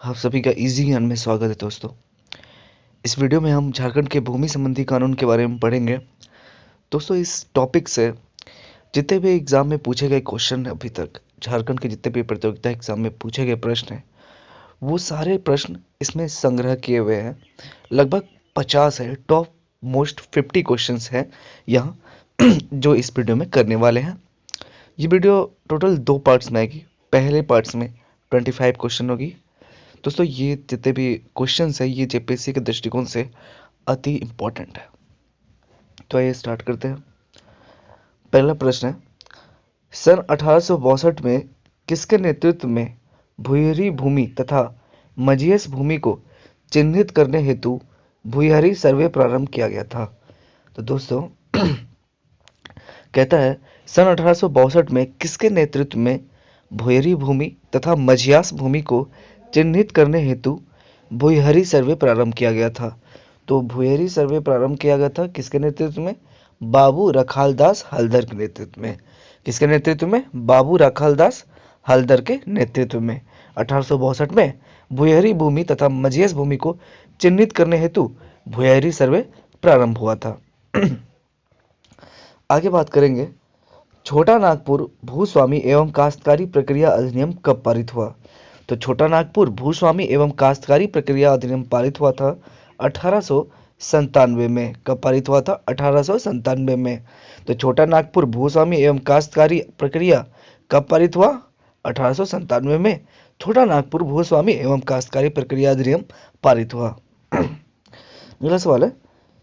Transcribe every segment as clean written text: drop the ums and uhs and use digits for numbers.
आप सभी का इजी ज्ञान में स्वागत है दोस्तों। इस वीडियो में हम झारखंड के भूमि संबंधी कानून के बारे में पढ़ेंगे। दोस्तों, इस टॉपिक से जितने भी एग्जाम में पूछे गए क्वेश्चन हैं, अभी तक झारखंड के जितने भी प्रतियोगिता एग्जाम में पूछे गए प्रश्न हैं, वो सारे प्रश्न इसमें संग्रह किए हुए हैं। लगभग 50 है, टॉप मोस्ट 50 क्वेश्चन हैं यहाँ जो इस वीडियो में करने वाले हैं। ये वीडियो टोटल 2 पार्ट्स में आएगी। पहले पार्ट्स में 25 क्वेश्चन होगी। दोस्तों, ये जितने भी क्वेश्चंस है ये जेपीएससी के दृष्टिकोण से अति इम्पोर्टेंट है। तो आइए स्टार्ट करते हैं। पहला प्रश्न है, सन 1862 में किसके नेतृत्व में भूयरी भूमि तथा मझियस भूमि को चिन्हित करने हेतु भूयरी सर्वे प्रारंभ किया गया था? तो दोस्तों कहता है सन 1862 में किसके नेतृत्व में भूयरी भूमि तथा मझियास भूमि को चिन्हित करने हेतु भूयरी सर्वे प्रारंभ किया गया था? तो भूयरी सर्वे प्रारंभ किया गया था किसके नेतृत्व में? बाबू रखालदास हल्दर के नेतृत्व में। किसके नेतृत्व में? बाबू रखालदास हल्दर के नेतृत्व में 1862 में भूयरी भूमि तथा मझियस भूमि को चिन्हित करने हेतु भूयरी सर्वे प्रारंभ हुआ था। आगे बात करेंगे, छोटा नागपुर भूस्वामी एवं काश्तकारी प्रक्रिया अधिनियम कब पारित हुआ? तो छोटा नागपुर भूस्वामी एवं काश्तकारी प्रक्रिया अधिनियम पारित हुआ था 1897 में। कब पारित हुआ था? 1897 में। तो छोटा नागपुर भूस्वामी एवं काश्तकारी प्रक्रिया कब पारित हुआ? 1897 में छोटा नागपुर भूस्वामी एवं काश्तकारी प्रक्रिया अधिनियम पारित हुआ। अगला सवाल है,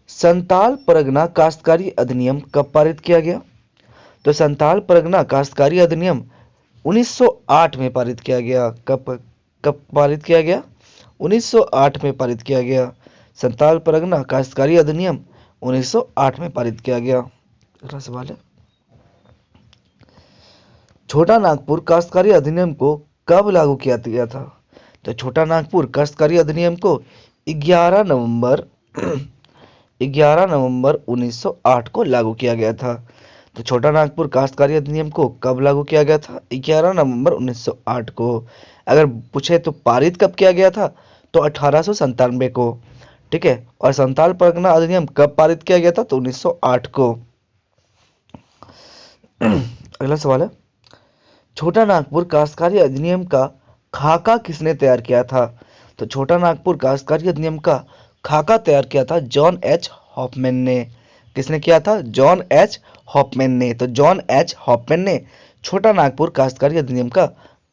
संताल परगना काश्तकारी अधिनियम कब पारित किया गया? तो संताल परगना काश्तकारी अधिनियम 1908 में पारित किया गया। कब पारित किया गया? 1908 में पारित किया गया। संताल परगना काश्तकारी अधिनियम 1908 में पारित किया गया। अगला सवाल है, छोटा नागपुर काश्तकारी अधिनियम को कब लागू किया गया था? तो छोटा नागपुर काश्तकारी अधिनियम को 11 नवंबर 1908 को लागू किया गया था। तो छोटा नागपुर काश्तकारी अधिनियम को कब लागू किया गया था? 11 नवंबर 1908 को। अगर पूछे तो पारित कब किया गया था? तो 1897 को। ठीक है। और संताल परगना अधिनियम कब पारित किया गया था? तो 1908 को। अगला सवाल है, छोटा नागपुर काश्तकारी अधिनियम का खाका किसने तैयार किया था? तो छोटा नागपुर काश्तकारी अधिनियम का खाका तैयार किया था जॉन एच हॉफमैन ने। किसने किया था? जॉन एच हॉफमैन ने। तो जॉन एच हॉफमैन ने छोटा नागपुर काश्तकारी अधिनियम का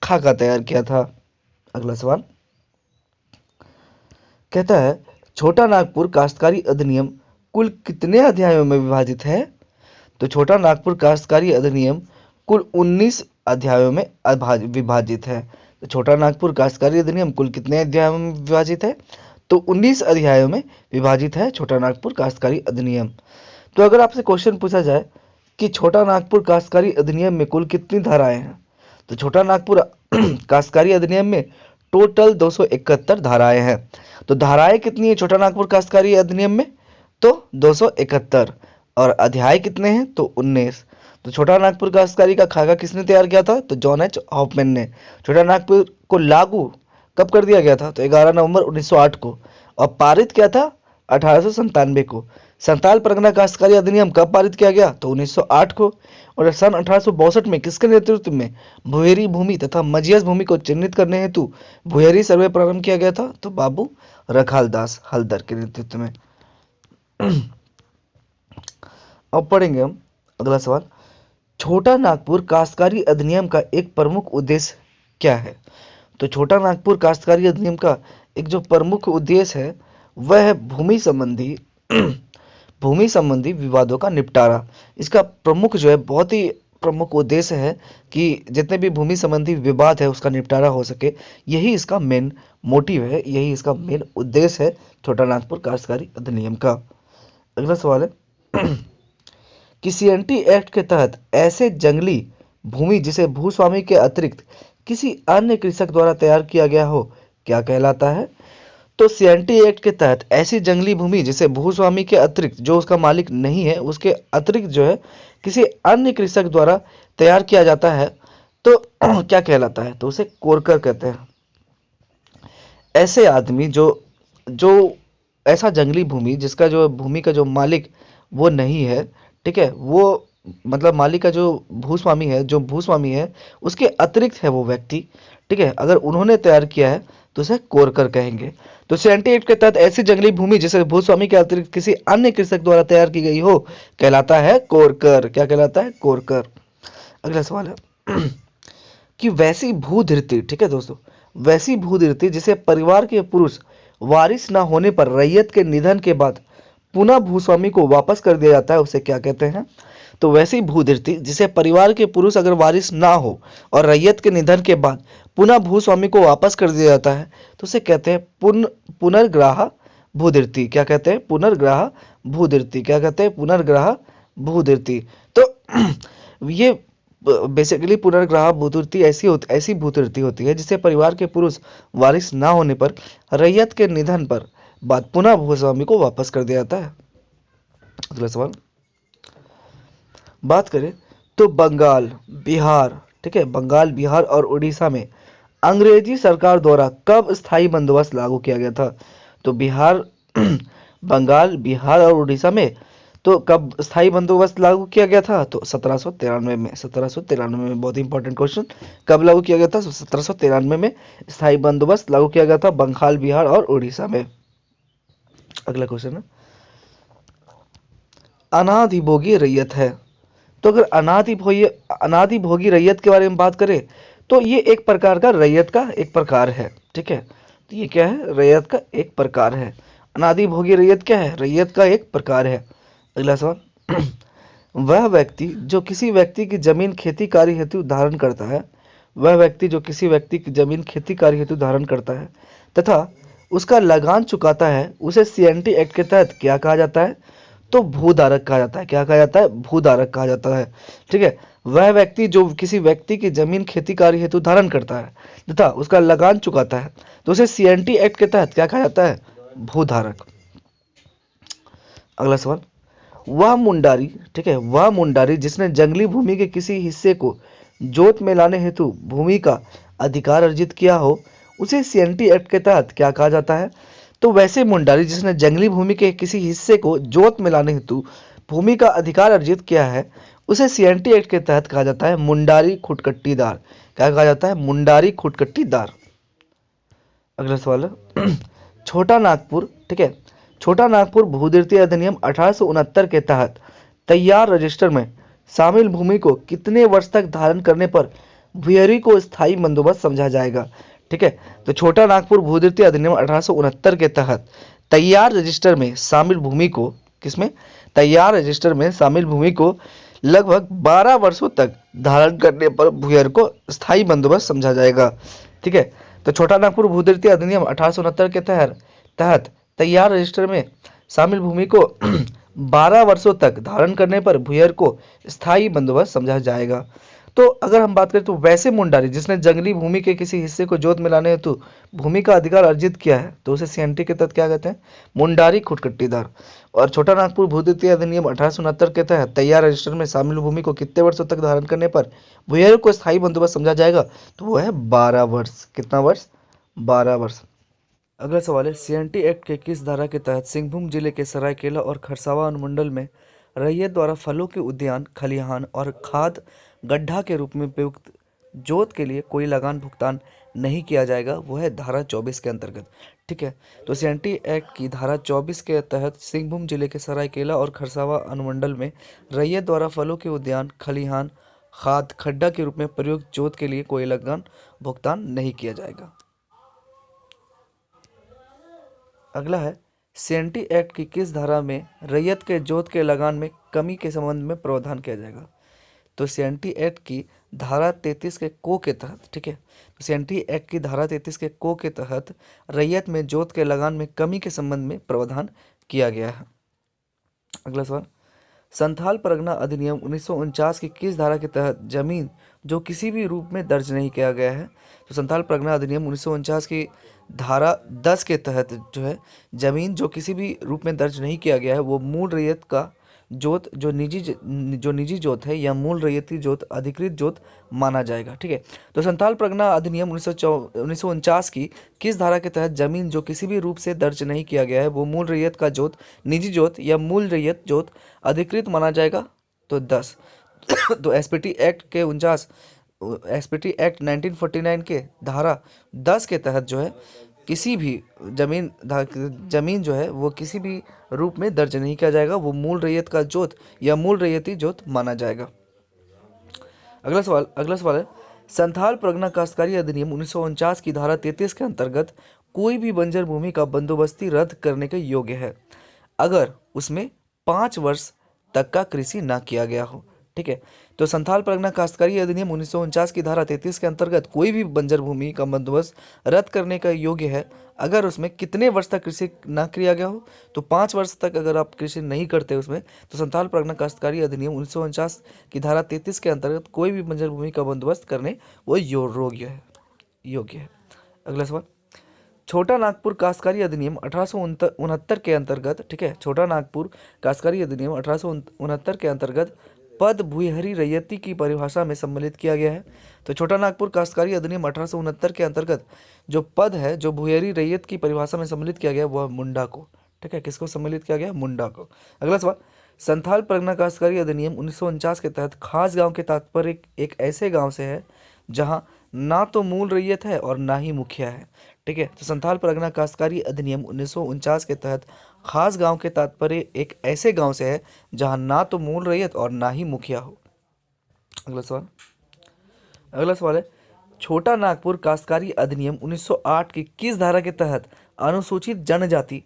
खाका तैयार किया था। अगला सवाल कहता है, छोटा नागपुर काश्तकारी अधिनियम कुल कितने अध्यायों में विभाजित है? तो छोटा नागपुर काश्तकारी अधिनियम कुल 19 अध्यायों में विभाजित है। तो छोटा नागपुर काश्तकारी अधिनियम कुल कितने अध्यायों में विभाजित है? तो 19 अध्यायों में विभाजित है छोटा नागपुर काश्तकारी अधिनियम। तो अगर आपसे क्वेश्चन पूछा जाए कि छोटा नागपुर काश्तकारी अधिनियम में कुल कितनी धाराएं हैं, तो छोटा नागपुर काश्तकारी अधिनियम में टोटल 271 धाराएं हैं। तो धाराएं कितनी है छोटा नागपुर काश्तकारी अधिनियम में? तो 271। और अध्याय कितने हैं? तो 19। तो छोटा नागपुर काश्तकारी का खाका किसने तैयार किया था? तो जॉन एच हॉफमैन ने। छोटा नागपुर को लागू कब कर दिया गया था? तो 11 नवंबर 1908 को। और पारित किया था 1897 को। संताल परगना काश्तकारी अधिनियम कब पारित किया गया? तो 1908 को। और सन 1862 में किसके नेतृत्व में भूयरी भूमि तथा मझियस भूमि को चिन्हित करने हेतु भूयरी सर्वे प्रारंभ किया गया था? तो बाबू रखालदास हल्दर के नेतृत्व में। अब पढ़ेंगे हम अगला सवाल, छोटा नागपुर काश्तकारी अधिनियम का एक प्रमुख उद्देश्य क्या है? तो छोटा नागपुर काश्तकारी अधिनियम का एक जो प्रमुख उद्देश्य है वह है भूमि संबंधी विवादों का निपटारा। इसका प्रमुख जो है बहुत ही प्रमुख उद्देश्य है कि जितने भी भूमि संबंधी विवाद है उसका निपटारा हो सके। यही इसका मेन मोटिव है, यही इसका मेन उद्देश्य है छोटा नागपुर काश्तकारी अधिनियम का। अगला सवाल है कि सीएनटी एक्ट के तहत ऐसे जंगली भूमि जिसे भूस्वामी के अतिरिक्त किसी अन्य कृषक द्वारा तैयार किया गया हो क्या कहलाता है? तो सीएनटी एक्ट के तहत ऐसी जंगली भूमि जिसे भूस्वामी के अतिरिक्त, जो उसका मालिक नहीं है उसके अतिरिक्त जो है किसी अन्य कृषक द्वारा तैयार किया जाता है तो क्या कहलाता है? तो उसे कोरकर कहते हैं। ऐसे आदमी जो जो ऐसा जंगली भूमि जिसका जो भूमि का जो मालिक वो नहीं है, ठीक है, वो मतलब मालिक का जो भूस्वामी है, जो भूस्वामी है उसके अतिरिक्त है वो व्यक्ति, ठीक है, अगर उन्होंने तैयार किया है तो उसे कोरकर कहेंगे। तो 78 के तहत ऐसी जंगली भूमि जिसे भूस्वामी के अतिरिक्त किसी अन्य कृषक द्वारा तैयार की गई हो कहलाता है कोरकर। क्या कहलाता है? कोरकर। अगला सवाल है कि वैसी भूधृति, ठीक है दोस्तों, वैसी भूधृति जिसे परिवार के पुरुष वारिस ना होने पर रैयत के निधन के बाद पुनः भूस्वामी को वापस कर दिया जाता है, उसे क्या कहते हैं? तो वैसी भूधृति जिसे परिवार के पुरुष अगर वारिस ना हो और रैयत के निधन के बाद पुनः भूस्वामी को वापस कर दिया जाता है तो उसे कहते हैं पुनर्ग्राह भूधृति। क्या कहते हैं? पुनर्ग्राह भूधृति। क्या कहते हैं? पुनर्ग्राह भूधृति। तो ये बेसिकली पुनर्ग्राह भूतृति ऐसी भूतृति होती है जिसे परिवार के पुरुष वारिस ना होने पर रैयत के निधन पर बाद पुनः भूस्वामी को वापस कर दिया जाता है। अगला सवाल बात करें तो बंगाल, बिहार, ठीक है, बंगाल, बिहार और उड़ीसा में अंग्रेजी सरकार द्वारा कब स्थायी बंदोबस्त लागू किया गया था? तो बिहार बंगाल, बिहार और उड़ीसा में तो कब स्थायी बंदोबस्त लागू किया गया था? तो 1793 में। 1793 में। बहुत इंपॉर्टेंट क्वेश्चन। कब लागू किया गया था? 1793 में स्थायी बंदोबस्त लागू किया गया था बंगाल, बिहार और उड़ीसा में। अगला क्वेश्चन है अनाधिभोगी रैयत है। तो अगर अनाधिभोगी रैयत के बारे में बात करें तो ये एक प्रकार का रैयत का एक प्रकार है, ठीक है, तो ये क्या है? रैयत का एक प्रकार है। अनाधिभोगी रैयत क्या है? रैयत का एक प्रकार है। अगला सवाल वह व्यक्ति जो किसी व्यक्ति की जमीन खेती कार्य हेतु धारण करता है, वह व्यक्ति जो किसी व्यक्ति की जमीन खेती कार्य हेतु धारण करता है तथा उसका लगान चुकाता है उसे सीएनटी एक्ट के तहत क्या कहा जाता है? तो भूधारक कहा जाता है। क्या कहा जाता है? भूधारक कहा जाता है, ठीक है। वह व्यक्ति जो किसी व्यक्ति की जमीन खेती कार्य हेतु धारण करता है तथा उसका लगान चुकाता है तो उसे सीएनटी एक्ट के तहत क्या कहा जाता है? भूधारक। अगला सवाल वह मुंडारी, ठीक है, वह मुंडारी जिसने जंगली भूमि के किसी हिस्से को जोत में लाने हेतु भूमि का अधिकार अर्जित किया हो उसे सीएनटी एक्ट के तहत क्या कहा जाता है? तो वैसे मुंडारी जिसने जंगली भूमि के किसी हिस्से को जोत में लाने हेतु भूमि का अधिकार अर्जित किया है उसे सीएनटी एक्ट के तहत कहा जाता है मुंडारी खुटकट्टीदार। क्या कहा जाता है? मुंडारी खुटकट्टीदार। अगला सवाल है छोटा नागपुर, ठीक है, छोटा नागपुर भूधृतीय अधिनियम 1869 के तहत तैयार रजिस्टर में शामिल भूमि को कितने वर्ष तक धारण करने पर भूयरी को स्थायी बंदोबस्त समझा जाएगा? ठीक है, तो छोटा नागपुर भूधृतीय अधिनियम 1869 के तहत तैयार रजिस्टर में शामिल भूमि को किसमें? तैयार रजिस्टर में शामिल भूमि को लगभग 12 वर्षों तक धारण करने पर भूयर को स्थायी बंदोबस्त समझा जाएगा, ठीक है। तो छोटा नागपुर भूधृतीय अधिनियम 1869 के तहत तैयार रजिस्टर में शामिल भूमि को 12 वर्षों तक धारण करने पर भूयर को स्थायी बंदोबस्त समझा जाएगा। तो अगर हम बात करें तो वैसे मुंडारी जिसने जंगली भूमि के किसी हिस्से को जोत में लाने हेतु भूमि का अधिकार अर्जित किया है तो उसे सीएनटी के तहत क्या कहते हैं? मुंडारी खुटकट्टीदार। और छोटा नागपुर भूधृतीय अधिनियम 1869 के तहत तैयार रजिस्टर में शामिल भूमि को कितने वर्षों तक धारण करने पर भूयर को स्थायी बंदोबस्त समझा जाएगा? तो वो है 12 वर्ष। कितना वर्ष? 12 वर्ष। अगला सवाल है सीएनटी एक्ट के किस धारा के तहत सिंहभूम जिले के सरायकेला और खरसावां अनुमंडल में रैयत द्वारा फलों के उद्यान, खलिहान और खाद गड्ढा के रूप में प्रयुक्त जोत के लिए कोई लगान भुगतान नहीं किया जाएगा? वो है धारा 24 के अंतर्गत, ठीक है। तो सीएनटी एक्ट की धारा 24 के तहत सिंहभूम जिले के सरायकेला और खरसावां अनुमंडल में रैयत द्वारा फलों के उद्यान, खलिहान, खाद खड्डा के रूप में प्रयुक्त जोत के लिए कोई लगान भुगतान नहीं किया जाएगा। अगला है सीएनटी एक्ट की किस धारा में रैयत के जोत के लगान में कमी के संबंध में प्रावधान किया जाएगा? तो सीएनटी एक्ट की धारा 33 के को के तहत, ठीक है, तो सीएनटी एक्ट की धारा 33 के को के तहत रैयत में जोत के लगान में कमी के संबंध में प्रावधान किया गया है। अगला सवाल संथाल परगना अधिनियम 1949 की किस धारा के तहत जमीन जो किसी भी रूप में दर्ज नहीं किया गया है? तो संथाल परगना अधिनियम 1949 की धारा 10 के तहत जो है जमीन जो किसी भी रूप में दर्ज नहीं किया गया है वो मूल रैयत का जोत जो निजी जोत है या मूल रैयती जोत अधिकृत जोत माना जाएगा। ठीक है, तो संथाल परगना अधिनियम 1949 की किस धारा के तहत जमीन जो किसी भी रूप से दर्ज नहीं किया गया है वो मूल रैयत का जोत, निजी जोत या मूल रैयत जोत अधिकृत माना जाएगा? तो 10। तो एसपीटी एक्ट 1949 के धारा 10 के तहत जो है किसी भी जमीन जो है वो किसी भी रूप में दर्ज नहीं किया जाएगा, वो मूल रैयत का जोत या मूल रैयती जोत माना जाएगा। अगला सवाल है, संथाल परगना काश्तकारी अधिनियम 1949 की धारा 33 के अंतर्गत कोई भी बंजर भूमि का बंदोबस्ती रद्द करने के योग्य है अगर उसमें 5 वर्ष तक का कृषि ना किया गया हो। ठीक है, तो संथाल परगना काश्तकारी अधिनियम 1949 की धारा 33 के अंतर्गत कोई भी बंजर भूमि का बंदोबस्त रद्द करने का योग्य है अगर उसमें कितने वर्ष तक कृषि ना किया गया हो? तो 5 वर्ष तक अगर आप कृषि नहीं करते उसमें, तो संथाल परगना काश्तकारी अधिनियम 1949 की धारा 33 के अंतर्गत कोई भी बंजर भूमि का बंदोबस्त करने वो योग्य है। अगला सवाल, छोटा नागपुर काश्तकारी अधिनियम 1869 के अंतर्गत, ठीक है, छोटा नागपुर काश्तकारी अधिनियम 1869 के अंतर्गत पद भूयहरी रैयती की परिभाषा में सम्मिलित किया गया है। तो छोटा नागपुर काश्तकारी अधिनियम 1869 के अंतर्गत जो पद है जो भूयहरी रैयत की परिभाषा में सम्मिलित किया गया वह मुंडा को। ठीक है, किसको सम्मिलित किया गया? मुंडा को। अगला सवाल, संथाल परगना काश्तकारी अधिनियम 1949 के तहत खास गांव के तात्पर्य एक ऐसे गांव से है जहां ना तो मूल रैयत है और ना ही मुखिया है। ठीक है, तो संथाल परगना काश्तकारी अधिनियम 1949 के तहत खास गांव के तात्पर्य एक ऐसे गांव से है जहां ना तो मूल रैयत और ना ही मुखिया हो। अगला सवाल है, छोटा नागपुर काश्तकारी अधिनियम 1908 की किस धारा के तहत अनुसूचित जनजाति,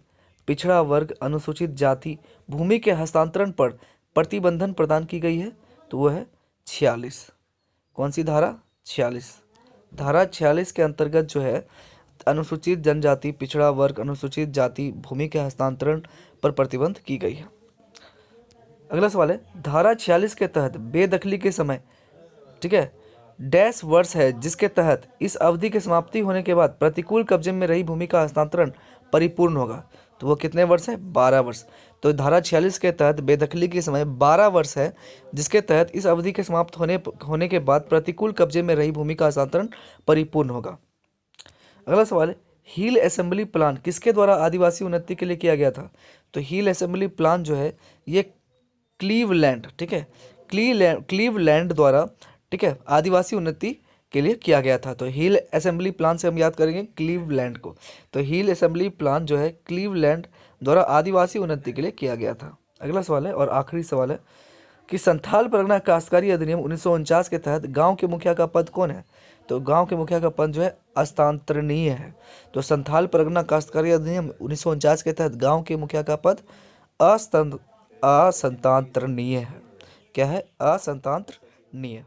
पिछड़ा वर्ग, अनुसूचित जाति भूमि के हस्तांतरण पर प्रतिबंधन प्रदान की गई है? तो वो है 46। कौन सी धारा? 46। धारा 46 के अंतर्गत जो है अनुसूचित जनजाति, पिछड़ा वर्ग, अनुसूचित जाति भूमि के हस्तांतरण पर प्रतिबंध की गई है। अगला सवाल है, धारा 46 के तहत बेदखली के समय, ठीक है, डैश वर्ष है जिसके तहत इस अवधि के समाप्ति होने के बाद प्रतिकूल कब्जे में रही भूमि का हस्तांतरण परिपूर्ण होगा? तो वो कितने वर्ष है? 12 वर्ष। तो धारा 46 के तहत बेदखली के समय 12 वर्ष है जिसके तहत इस अवधि के समाप्त होने के बाद प्रतिकूल कब्जे में रही भूमि का हस्तांतरण परिपूर्ण होगा। अगला सवाल है, हिल असेंबली प्लान किसके द्वारा आदिवासी उन्नति के लिए किया गया था? तो हिल असेंबली प्लान जो है ये क्लीवलैंड, ठीक है, क्लीवलैंड द्वारा, ठीक है, आदिवासी उन्नति के लिए किया गया था। तो हिल असेंबली प्लान से हम याद करेंगे क्लीवलैंड को। तो हिल असेंबली प्लान जो है क्लीवलैंड द्वारा आदिवासी उन्नति के लिए किया गया था। अगला सवाल है और आखिरी सवाल है कि संथाल परगना काश्तकारी अधिनियम 1949 के तहत गांव के मुखिया का पद कौन है? तो गांव के मुखिया का पद जो है हस्तांतरणीय है। तो संथाल परगना काश्तकारी अधिनियम 1949 के तहत गांव के मुखिया का पद असंतांतरणीय है। क्या है? असंतांतरणीय।